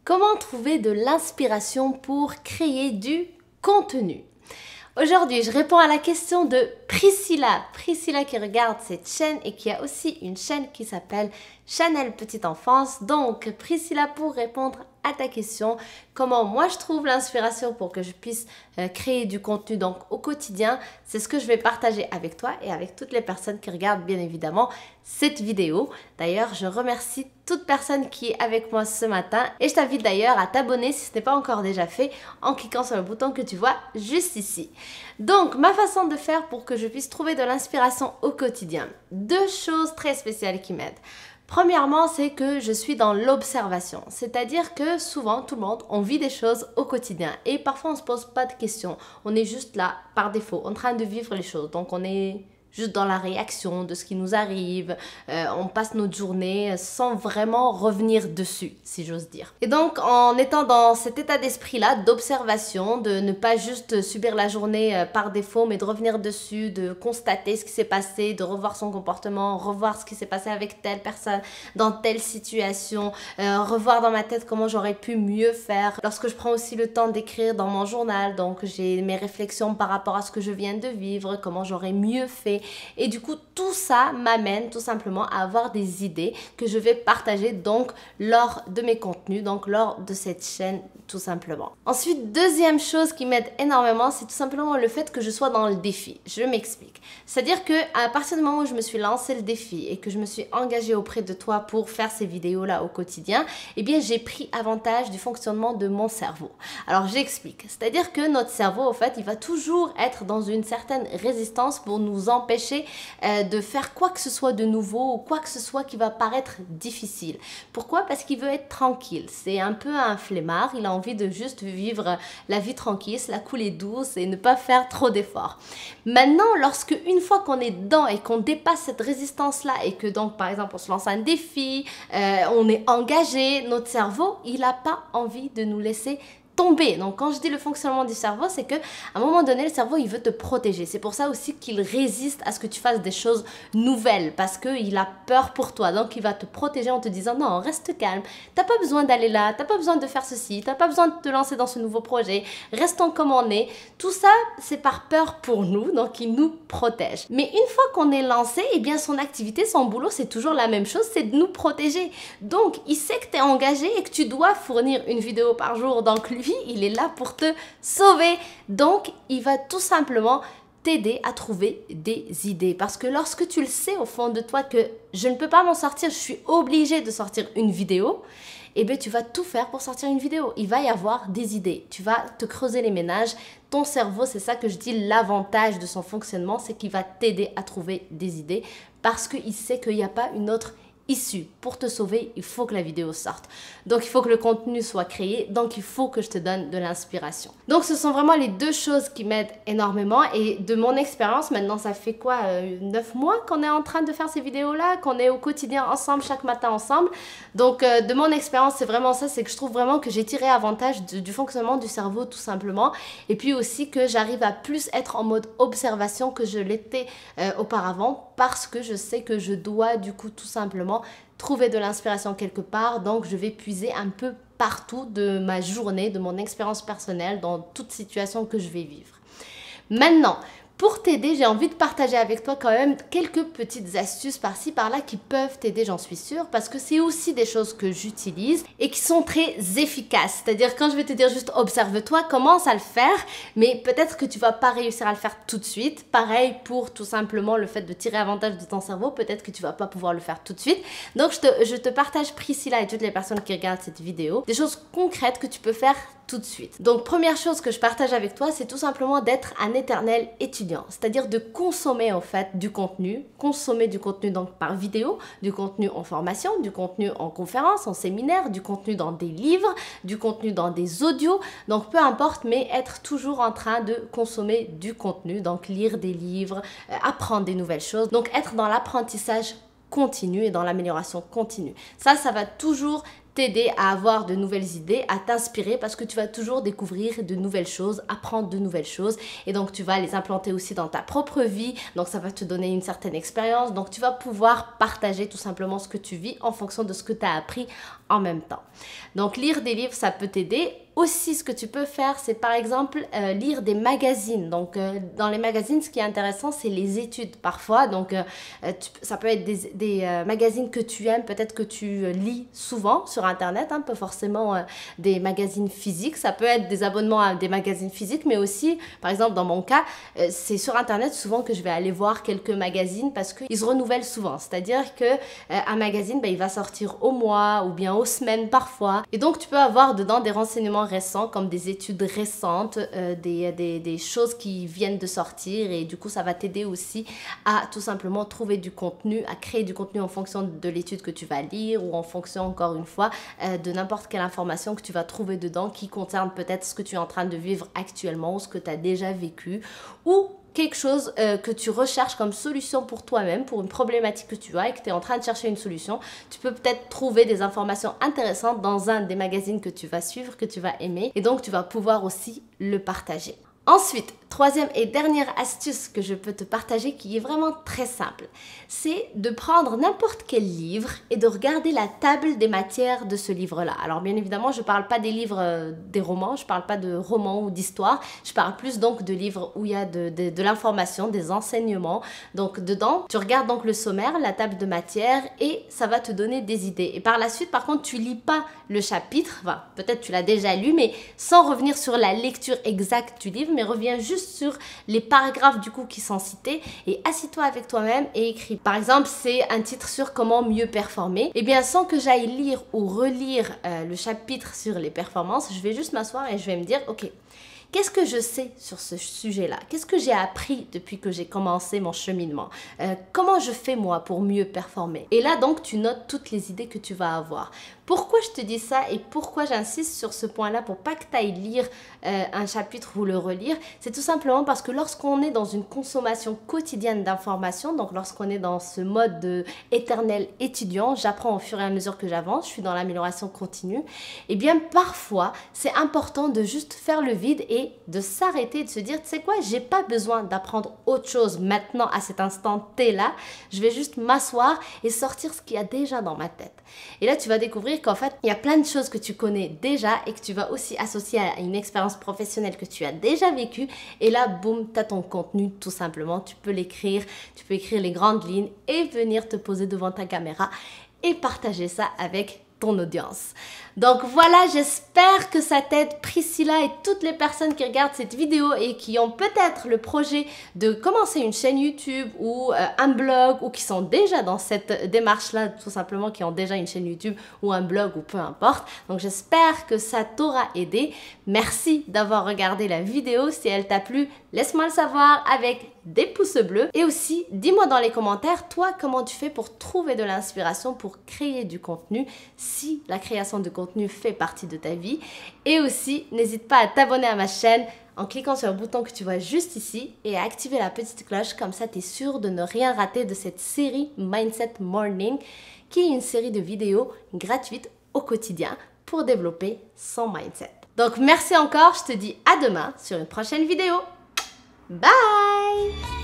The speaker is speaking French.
Comment trouver de l'inspiration pour créer du contenu? Aujourd'hui, je réponds à la question de Priscilla. Priscilla qui regarde cette chaîne et qui a aussi une chaîne qui s'appelle Chanel Petite Enfance. Donc, Priscilla, pour répondre à ta question, comment moi je trouve l'inspiration pour que je puisse créer du contenu donc au quotidien, c'est ce que je vais partager avec toi et avec toutes les personnes qui regardent bien évidemment cette vidéo. D'ailleurs, je remercie toute personne qui est avec moi ce matin et je t'invite d'ailleurs à t'abonner si ce n'est pas encore déjà fait en cliquant sur le bouton que tu vois juste ici. Donc, ma façon de faire pour que je puisse trouver de l'inspiration au quotidien. Deux choses très spéciales qui m'aident. Premièrement, c'est que je suis dans l'observation, c'est-à-dire que souvent, tout le monde, on vit des choses au quotidien et parfois on ne se pose pas de questions, on est juste là par défaut, en train de vivre les choses, donc on est juste dans la réaction de ce qui nous arrive, on passe notre journée sans vraiment revenir dessus, si j'ose dire. Et donc, en étant dans cet état d'esprit-là, d'observation, de ne pas juste subir la journée par défaut, mais de revenir dessus, de constater ce qui s'est passé, de revoir son comportement, revoir ce qui s'est passé avec telle personne, dans telle situation, revoir dans ma tête comment j'aurais pu mieux faire. Lorsque je prends aussi le temps d'écrire dans mon journal, donc j'ai mes réflexions par rapport à ce que je viens de vivre, comment j'aurais mieux fait. Et du coup, tout ça m'amène tout simplement à avoir des idées que je vais partager donc lors de mes contenus, donc lors de cette chaîne tout simplement. Ensuite, deuxième chose qui m'aide énormément, c'est tout simplement le fait que je sois dans le défi. Je m'explique. C'est-à-dire que à partir du moment où je me suis lancé le défi et que je me suis engagée auprès de toi pour faire ces vidéos-là au quotidien, eh bien, j'ai pris avantage du fonctionnement de mon cerveau. Alors, j'explique. C'est-à-dire que notre cerveau, au fait, il va toujours être dans une certaine résistance pour nous empêcher de faire quoi que ce soit de nouveau ou quoi que ce soit qui va paraître difficile. Pourquoi? Parce qu'il veut être tranquille. C'est un peu un flemmard. Il a envie de juste vivre la vie tranquille, se la couler douce et ne pas faire trop d'efforts. Maintenant, lorsque une fois qu'on est dedans et qu'on dépasse cette résistance-là et que donc, par exemple, on se lance un défi, on est engagé, notre cerveau, il n'a pas envie de nous laisser tomber. Donc, quand je dis le fonctionnement du cerveau, c'est que à un moment donné, le cerveau, il veut te protéger. C'est pour ça aussi qu'il résiste à ce que tu fasses des choses nouvelles parce qu'il a peur pour toi. Donc, il va te protéger en te disant non, reste calme. T'as pas besoin d'aller là, t'as pas besoin de faire ceci, t'as pas besoin de te lancer dans ce nouveau projet. Restons comme on est. Tout ça, c'est par peur pour nous. Donc, il nous protège. Mais une fois qu'on est lancé, eh bien, son activité, son boulot, c'est toujours la même chose, c'est de nous protéger. Donc, il sait que tu es engagé et que tu dois fournir une vidéo par jour. Donc, lui, il est là pour te sauver. Donc, il va tout simplement t'aider à trouver des idées. Parce que lorsque tu le sais au fond de toi que je ne peux pas m'en sortir, je suis obligée de sortir une vidéo, eh bien, tu vas tout faire pour sortir une vidéo. Il va y avoir des idées. Tu vas te creuser les ménages. Ton cerveau, c'est ça que je dis, l'avantage de son fonctionnement, c'est qu'il va t'aider à trouver des idées parce qu'il sait qu'il n'y a pas une autre issue. Pour te sauver, il faut que la vidéo sorte. Donc, il faut que le contenu soit créé. Donc, il faut que je te donne de l'inspiration. Donc, ce sont vraiment les deux choses qui m'aident énormément. Et de mon expérience, maintenant, ça fait quoi 9 mois qu'on est en train de faire ces vidéos-là, qu'on est au quotidien ensemble, chaque matin ensemble. Donc, de mon expérience, c'est vraiment ça. C'est que je trouve vraiment que j'ai tiré avantage du fonctionnement du cerveau, tout simplement. Et puis aussi que j'arrive à plus être en mode observation que je l'étais auparavant parce que je sais que je dois, du coup, tout simplement trouver de l'inspiration quelque part, donc je vais puiser un peu partout de ma journée, de mon expérience personnelle, dans toute situation que je vais vivre. Maintenant, pour t'aider, j'ai envie de partager avec toi quand même quelques petites astuces par-ci, par-là qui peuvent t'aider, j'en suis sûre, parce que c'est aussi des choses que j'utilise et qui sont très efficaces. C'est-à-dire quand je vais te dire juste observe-toi, commence à le faire, mais peut-être que tu vas pas réussir à le faire tout de suite. Pareil pour tout simplement le fait de tirer avantage de ton cerveau, peut-être que tu vas pas pouvoir le faire tout de suite. Donc je te partage, Priscilla et toutes les personnes qui regardent cette vidéo, des choses concrètes que tu peux faire tout de suite. Donc première chose que je partage avec toi, c'est tout simplement d'être un éternel étudiant, c'est-à-dire de consommer en fait consommer du contenu donc par vidéo, du contenu en formation, du contenu en conférence, en séminaire, du contenu dans des livres, du contenu dans des audios, donc peu importe, mais être toujours en train de consommer du contenu, donc lire des livres, apprendre des nouvelles choses, donc être dans l'apprentissage continu et dans l'amélioration continue. Ça va toujours t'aider à avoir de nouvelles idées, à t'inspirer parce que tu vas toujours découvrir de nouvelles choses, apprendre de nouvelles choses et donc tu vas les implanter aussi dans ta propre vie, donc ça va te donner une certaine expérience, donc tu vas pouvoir partager tout simplement ce que tu vis en fonction de ce que tu as appris en même temps. Donc lire des livres, ça peut t'aider. Aussi, ce que tu peux faire, c'est par exemple lire des magazines. Donc dans les magazines, ce qui est intéressant, c'est les études parfois. Donc ça peut être des magazines que tu aimes, peut-être que tu lis souvent sur Internet, hein, pas forcément des magazines physiques. Ça peut être des abonnements à des magazines physiques, mais aussi, par exemple dans mon cas, c'est sur Internet souvent que je vais aller voir quelques magazines parce qu'ils se renouvellent souvent. C'est-à-dire qu'un magazine, il va sortir au mois ou bien aux semaines parfois. Et donc tu peux avoir dedans des renseignements récents comme des études récentes, des choses qui viennent de sortir, et du coup ça va t'aider aussi à tout simplement trouver du contenu, à créer du contenu en fonction de l'étude que tu vas lire ou en fonction encore une fois de n'importe quelle information que tu vas trouver dedans qui concerne peut-être ce que tu es en train de vivre actuellement ou ce que tu as déjà vécu ou quelque chose que tu recherches comme solution pour toi-même, pour une problématique que tu as et que tu es en train de chercher une solution. Tu peux peut-être trouver des informations intéressantes dans un des magazines que tu vas suivre, que tu vas aimer, et donc tu vas pouvoir aussi le partager. Ensuite, troisième et dernière astuce que je peux te partager qui est vraiment très simple, c'est de prendre n'importe quel livre et de regarder la table des matières de ce livre-là. Alors bien évidemment, je ne parle pas des livres, des romans, je ne parle pas de romans ou d'histoires, je parle plus donc de livres où il y a de l'information, des enseignements. Donc dedans, tu regardes donc le sommaire, la table de matières et ça va te donner des idées. Et par la suite, par contre, tu lis pas le chapitre, enfin peut-être tu l'as déjà lu, mais sans revenir sur la lecture exacte du livre, mais reviens juste sur les paragraphes du coup qui sont cités et assis-toi avec toi-même et écris. Par exemple, c'est un titre sur comment mieux performer. Et bien sans que j'aille lire ou relire le chapitre sur les performances, je vais juste m'asseoir et je vais me dire, ok, qu'est-ce que je sais sur ce sujet-là? Qu'est-ce que j'ai appris depuis que j'ai commencé mon cheminement? Comment je fais moi pour mieux performer? Et là donc tu notes toutes les idées que tu vas avoir. Pourquoi je te dis ça et pourquoi j'insiste sur ce point-là pour pas que tu ailles lire un chapitre ou le relire? C'est tout simplement parce que lorsqu'on est dans une consommation quotidienne d'informations, donc lorsqu'on est dans ce mode de éternel étudiant, j'apprends au fur et à mesure que j'avance, je suis dans l'amélioration continue, et bien parfois c'est important de juste faire le vide et de s'arrêter, de se dire, tu sais quoi, j'ai pas besoin d'apprendre autre chose maintenant à cet instant T là, je vais juste m'asseoir et sortir ce qu'il y a déjà dans ma tête. Et là tu vas découvrir qu'en fait, il y a plein de choses que tu connais déjà et que tu vas aussi associer à une expérience professionnelle que tu as déjà vécue. Et là, boum, tu as ton contenu tout simplement. Tu peux l'écrire, tu peux écrire les grandes lignes et venir te poser devant ta caméra et partager ça avec ton audience. Donc voilà, j'espère que ça t'aide, Priscilla, et toutes les personnes qui regardent cette vidéo et qui ont peut-être le projet de commencer une chaîne YouTube ou un blog, ou qui sont déjà dans cette démarche-là, tout simplement, qui ont déjà une chaîne YouTube ou un blog ou peu importe. Donc j'espère que ça t'aura aidé. Merci d'avoir regardé la vidéo. Si elle t'a plu, laisse-moi le savoir avec des pouces bleus. Et aussi, dis-moi dans les commentaires, toi, comment tu fais pour trouver de l'inspiration pour créer du contenu, si la création de contenu fait partie de ta vie. Et aussi, n'hésite pas à t'abonner à ma chaîne en cliquant sur le bouton que tu vois juste ici et à activer la petite cloche, comme ça tu es sûr de ne rien rater de cette série Mindset Morning, qui est une série de vidéos gratuites au quotidien pour développer son mindset. Donc merci encore, je te dis à demain sur une prochaine vidéo. Bye!